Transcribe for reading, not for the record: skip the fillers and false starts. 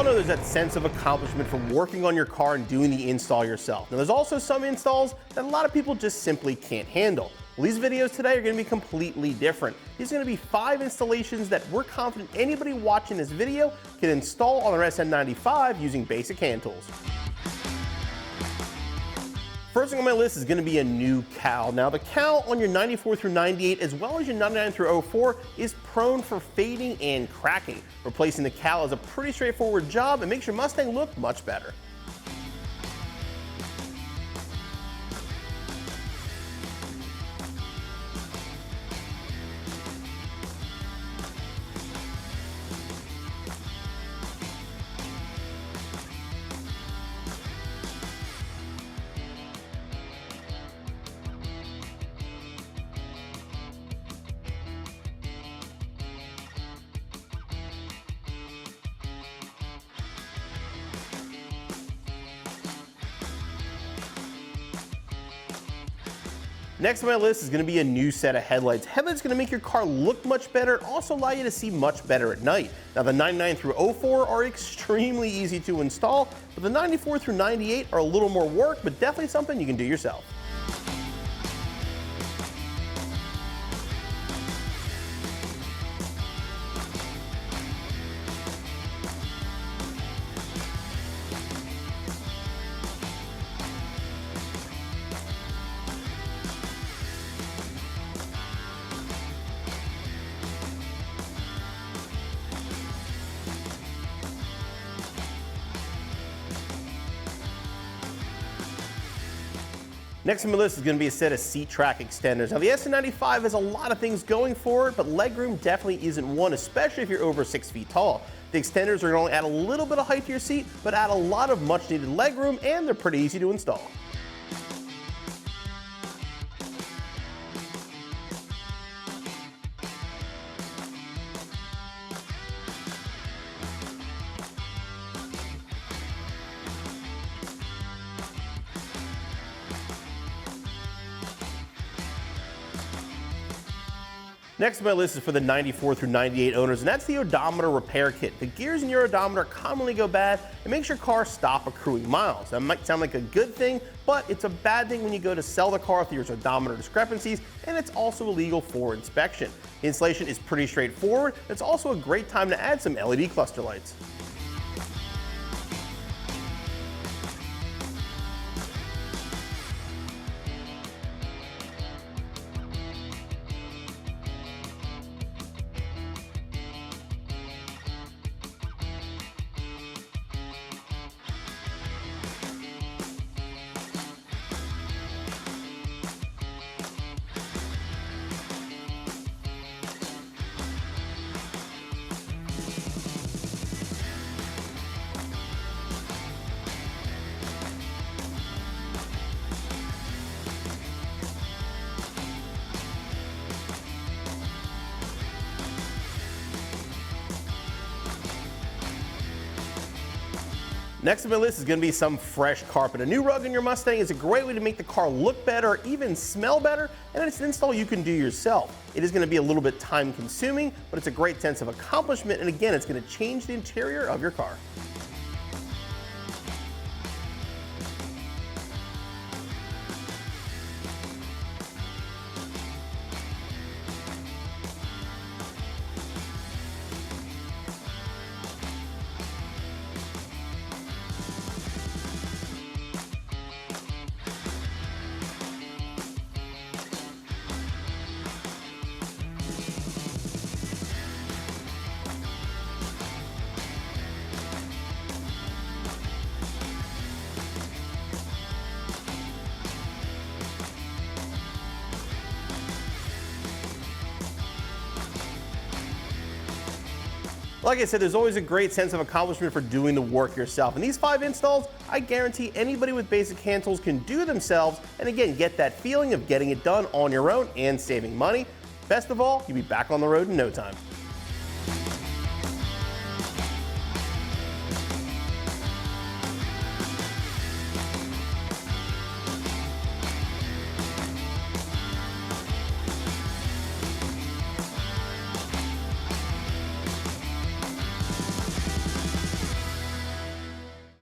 all know there's that sense of accomplishment from working on your car and doing the install yourself. Now there's also some installs that a lot of people just simply can't handle. Well, these videos today are going to be completely different. These are going to be 5 installations that we're confident anybody watching this video can install on their SN95 using basic hand tools. First thing on my list is going to be a new cowl. Now the cowl on your 94 through 98 as well as your 99 through 04 is prone for fading and cracking. Replacing the cowl is a pretty straightforward job and makes your Mustang look much better. Next on my list is going to be a new set of headlights. Headlights going to make your car look much better and also allow you to see much better at night. Now the 99 through 04 are extremely easy to install, but the 94 through 98 are a little more work, but definitely something you can do yourself. Next on my list is going to be a set of seat track extenders. Now the SN95 has a lot of things going for it, but legroom definitely isn't one, especially if you're over 6 feet tall. The extenders are going to add a little bit of height to your seat, but add a lot of much needed legroom, and they're pretty easy to install. Next on my list is for the 94 through 98 owners, and that's the Odometer Repair Kit. The gears in your odometer commonly go bad and makes your car stop accruing miles. That might sound like a good thing, but it's a bad thing when you go to sell the car if there's odometer discrepancies, and it's also illegal for inspection. The installation is pretty straightforward. It's also a great time to add some LED cluster lights. Next on my list is going to be some fresh carpet. A new rug in your Mustang is a great way to make the car look better, or even smell better, and it's an install you can do yourself. It is going to be a little bit time consuming, but it's a great sense of accomplishment, and again, it's going to change the interior of your car. Like I said, there's always a great sense of accomplishment for doing the work yourself. And these 5 installs, I guarantee anybody with basic hand tools can do themselves, and again, get that feeling of getting it done on your own and saving money. Best of all, you'll be back on the road in no time.